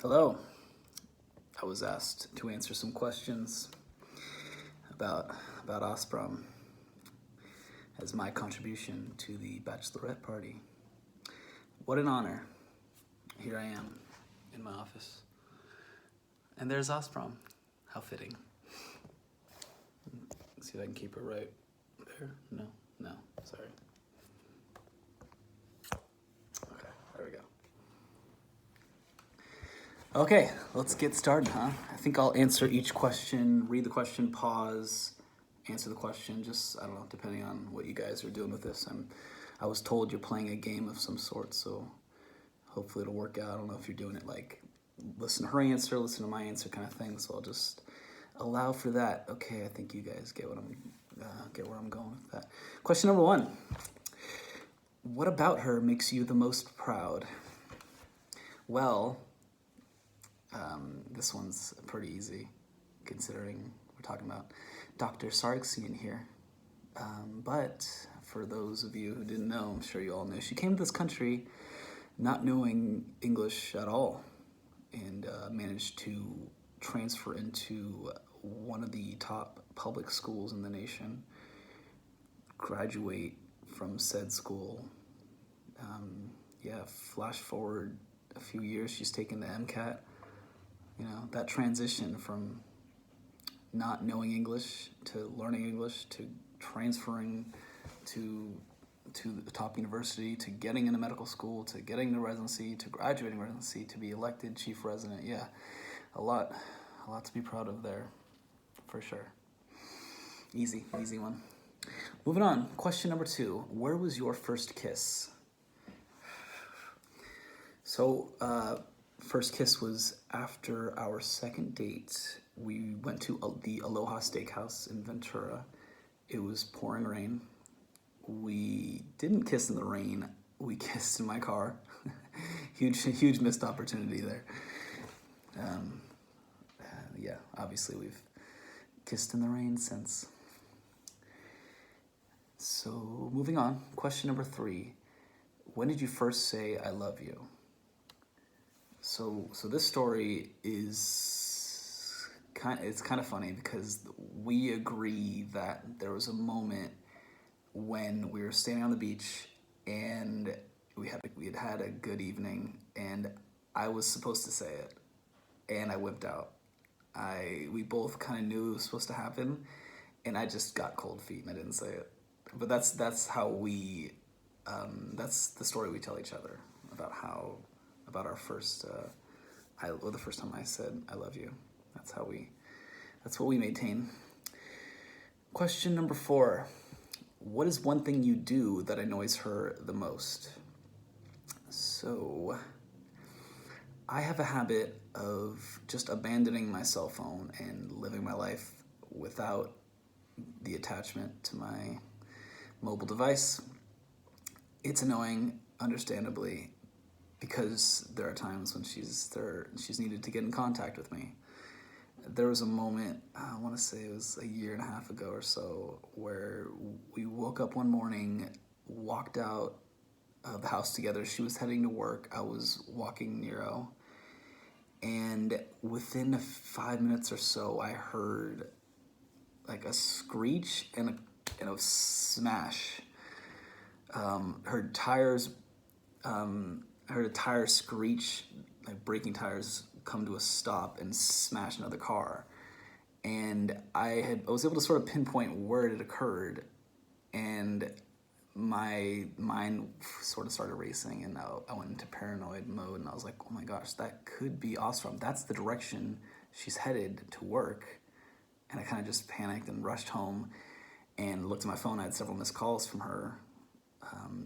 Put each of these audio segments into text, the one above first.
Hello. I was asked to answer some questions about Osprey as my contribution to the bachelorette party. What an honor. Here I am in my office. And there's Osprey. How fitting. Let's see if I can keep her right there. No, sorry. Okay, there we go. Okay, let's get started, huh? I think I'll answer each question, read the question, pause, answer the question, just, I don't know, depending on what you guys are doing with this. I was told you're playing a game of some sort, so hopefully it'll work out. I don't know if you're doing it like listen to her answer, listen to my answer kind of thing, so I'll just allow for that. Okay, I think you guys get where I'm going with that. Question number 1. What about her makes you the most proud? Well, this one's pretty easy, considering we're talking about Dr. Sargsyan here. But for those of you who didn't know, I'm sure you all know, she came to this country not knowing English at all and managed to transfer into one of the top public schools in the nation, graduate from said school. Flash forward a few years, she's taken the MCAT. You know, that transition from not knowing English to learning English to transferring to the top university to getting into medical school to getting to residency to graduating residency to be elected chief resident. Yeah, a lot to be proud of there, for sure. Easy one. Moving on, question number 2. Where was your first kiss? So, first kiss was after our second date. We went to the Aloha Steakhouse in Ventura. It was pouring rain. We didn't kiss in the rain. We kissed in my car. huge missed opportunity there. Obviously we've kissed in the rain since. So moving on, question number 3. When did you first say I love you? So this story is kind of funny because we agree that there was a moment when we were standing on the beach and we had a good evening and I was supposed to say it and I whipped out. We both kind of knew it was supposed to happen and I just got cold feet and I didn't say it. But that's how we that's the story we tell each other about our first the first time I said I love you. That's what we maintain. Question number 4. What is one thing you do that annoys her the most? So I have a habit of just abandoning my cell phone and living my life without the attachment to my mobile device. It's annoying, understandably, because there are times when she's needed to get in contact with me. There was a moment, I want to say it was a year and a half ago or so, where we woke up one morning, walked out of the house together. She was heading to work. I was walking Nero. And within 5 minutes or so, I heard like a screech and a smash. Heard tires, I heard a tire screech, like braking tires come to a stop and smash another car. And I was able to sort of pinpoint where it had occurred, and my mind sort of started racing, and I went into paranoid mode, and I was like, oh my gosh, that could be Ostrom. That's the direction she's headed to work. And I kind of just panicked and rushed home and looked at my phone. I had several missed calls from her.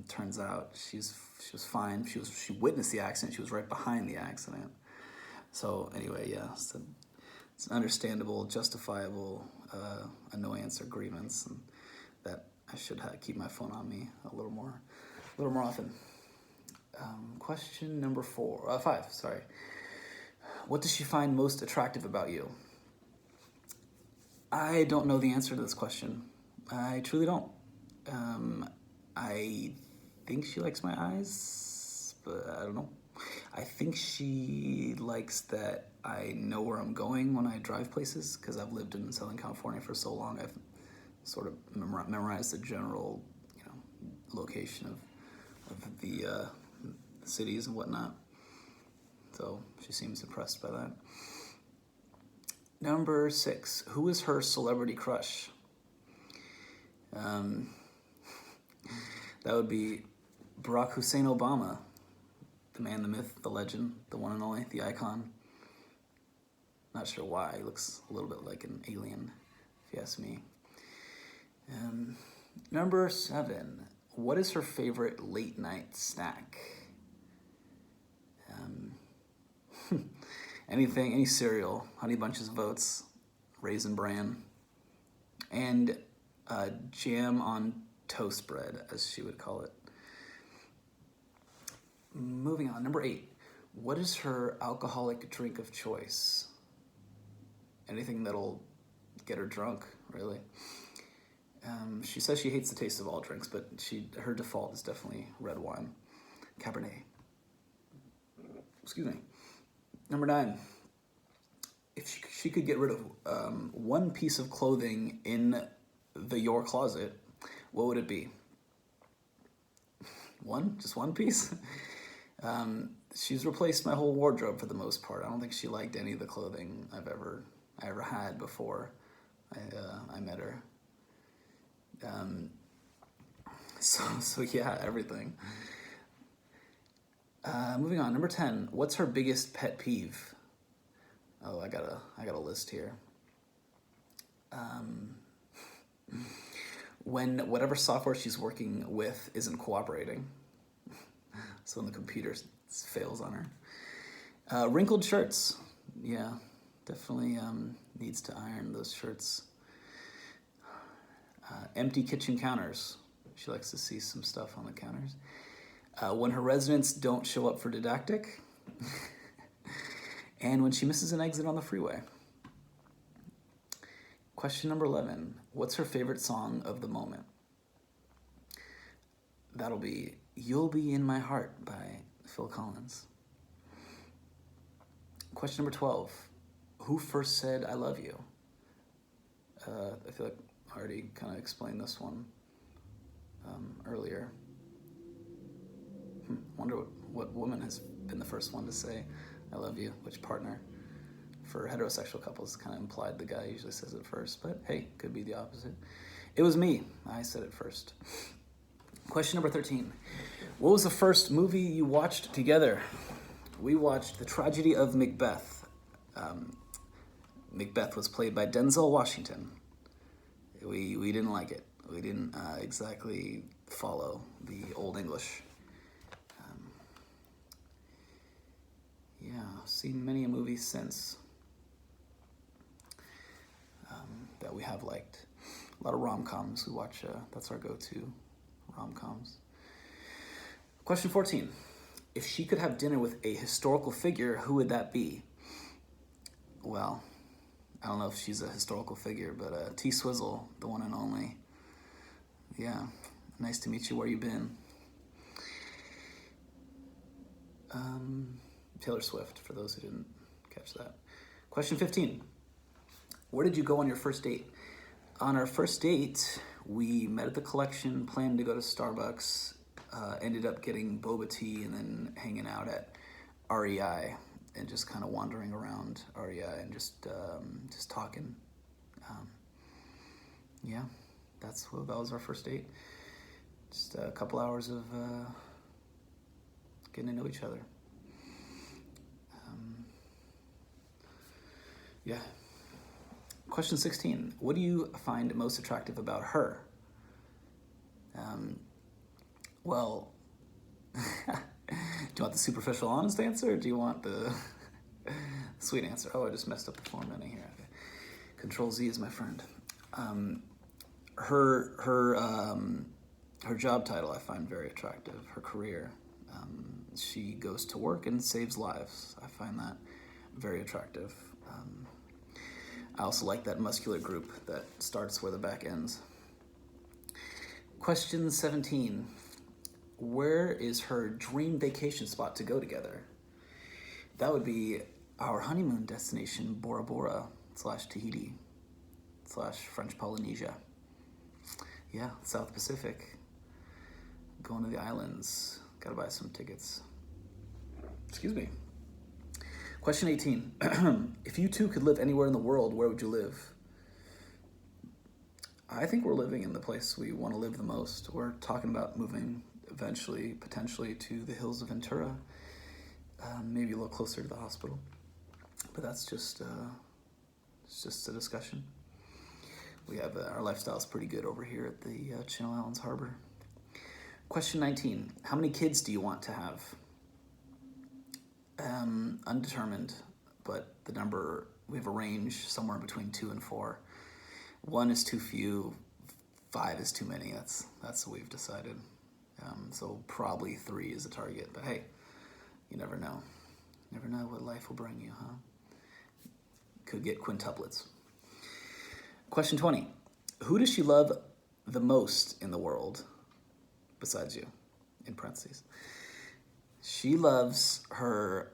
Turns out she was fine. She witnessed the accident. She was right behind the accident. So anyway, yeah, it's an understandable, justifiable annoyance or grievance, and that I should keep my phone on me a little more often. Question number 5. Sorry. What does she find most attractive about you? I don't know the answer to this question. I truly don't. I think she likes my eyes, but I don't know. I think she likes that I know where I'm going when I drive places, because I've lived in Southern California for so long. I've sort of memorized the general, location of the cities and whatnot. So she seems impressed by that. Number 6, who is her celebrity crush? That would be Barack Hussein Obama, the man, the myth, the legend, the one and only, the icon. Not sure why. He looks a little bit like an alien, if you ask me. Number 7, what is her favorite late night snack? Anything, any cereal, Honey Bunches of Oats, Raisin Bran, and jam on toast bread, as she would call it. Moving on, number 8, what is her alcoholic drink of choice? Anything that'll get her drunk, really. She says she hates the taste of all drinks, but her default is definitely red wine, Cabernet. Excuse me. Number 9, if she could get rid of one piece of clothing in your closet, what would it be? Just one piece? She's replaced my whole wardrobe for the most part. I don't think she liked any of the clothing I ever had before I met her. So yeah, everything. Moving on, number 10. What's her biggest pet peeve? Oh, I got a list here. When whatever software she's working with isn't cooperating. So when the computer fails on her. Wrinkled shirts. Yeah, definitely needs to iron those shirts. Empty kitchen counters. She likes to see some stuff on the counters. When her residents don't show up for didactic. And when she misses an exit on the freeway. Question number 11. What's her favorite song of the moment? That'll be You'll Be in My Heart by Phil Collins. Question number 12. Who first said I love you? I feel like I already kind of explained this one earlier. Wonder what woman has been the first one to say I love you, which partner? For heterosexual couples, kind of implied the guy usually says it first, but hey, could be the opposite. It was me. I said it first. Question number 13. What was the first movie you watched together? We watched The Tragedy of Macbeth. Macbeth was played by Denzel Washington. We didn't like it. We didn't exactly follow the Old English. Seen many a movie since that we have liked. A lot of rom-coms. We watch, that's our go-to, rom-coms. Question 14. If she could have dinner with a historical figure, who would that be? Well, I don't know if she's a historical figure, but T. Swizzle, the one and only. Yeah, nice to meet you. Where you been? Taylor Swift, for those who didn't catch that. Question 15. Where did you go on your first date? On our first date, we met at the Collection, planned to go to Starbucks, ended up getting boba tea and then hanging out at REI and just kind of wandering around REI and just talking. That was our first date. Just a couple hours of getting to know each other. Question 16. What do you find most attractive about her? Well, do you want the superficial honest answer, or do you want the sweet answer? Oh, I just messed up the formatting here. Okay. Control Z is my friend. Her job title I find very attractive. Her career. She goes to work and saves lives. I find that very attractive. I also like that muscular group that starts where the back ends. Question 17. Where is her dream vacation spot to go together? That would be our honeymoon destination, Bora Bora / Tahiti / French Polynesia. Yeah, South Pacific. Going to the islands. Gotta buy some tickets. Excuse me. Question 18. If you two could live anywhere in the world, where would you live? I think we're living in the place we want to live the most. We're talking about moving eventually, potentially, to the hills of Ventura. Maybe a little closer to the hospital. But that's just, it's just a discussion. We have, our lifestyle is pretty good over here at the Channel Islands Harbor. Question 19. How many kids do you want to have? Undetermined, but the number, we have a range somewhere between 2 and 4. 1 is too few, 5 is too many. That's what we've decided. So probably 3 is the target, but hey, you never know. Never know what life will bring you, huh? Could get quintuplets. Question 20. Who does she love the most in the world besides you, in parentheses? She loves her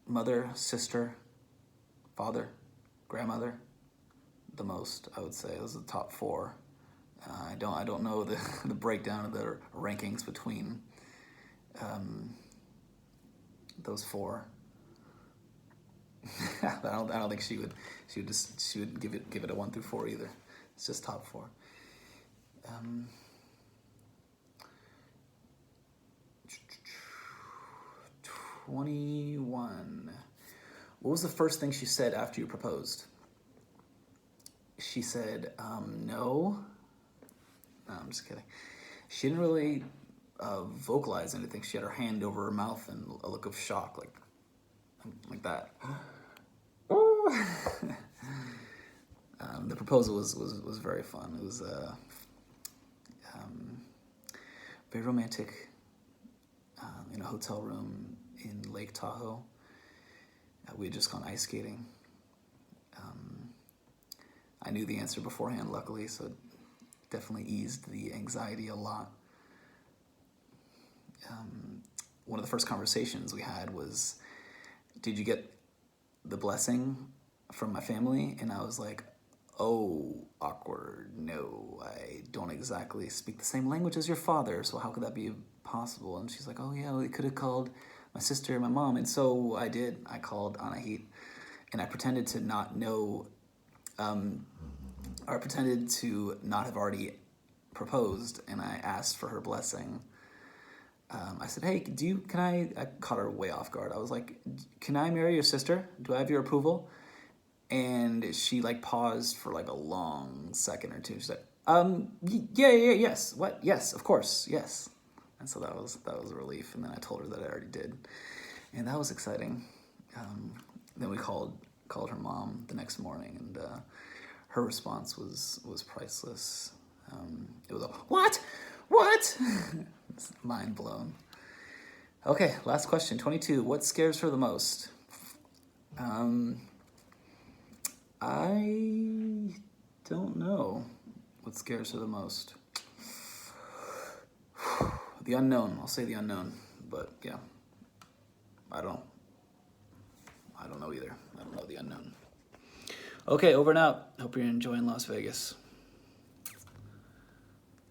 mother, sister, father, grandmother the most, I would say. Those are the top 4. I don't know the breakdown of the rankings between those 4. I don't think she would give it a 1 through 4 either. It's just top 4. 21. What was the first thing she said after you proposed? She said, no. No, I'm just kidding. She didn't really vocalize anything. She had her hand over her mouth and a look of shock, like that. The proposal was very fun. It was very romantic in a hotel room in Lake Tahoe. We had just gone ice skating. I knew the answer beforehand, luckily, so it definitely eased the anxiety a lot. One of the first conversations we had was, did you get the blessing from my family? And I was like, oh, awkward. No, I don't exactly speak the same language as your father, so how could that be possible? And she's like, oh yeah, we could have called my sister and my mom. And so I did. I called Anahit, and I pretended to not know, or I pretended to not have already proposed, and I asked for her blessing. I said, hey, I caught her way off guard. I was like, can I marry your sister? Do I have your approval? And she paused for a long second or two. She said, yes. What? Yes, of course, yes. And so that was a relief. And then I told her that I already did. And that was exciting. Then we called her mom the next morning, and her response was priceless. It was a, what? It's mind blown. Okay, last question, 22. What scares her the most? I don't know what scares her the most. The unknown. I'll say the unknown, but yeah, I don't know either. I don't know the unknown. Okay, over and out. Hope you're enjoying Las Vegas.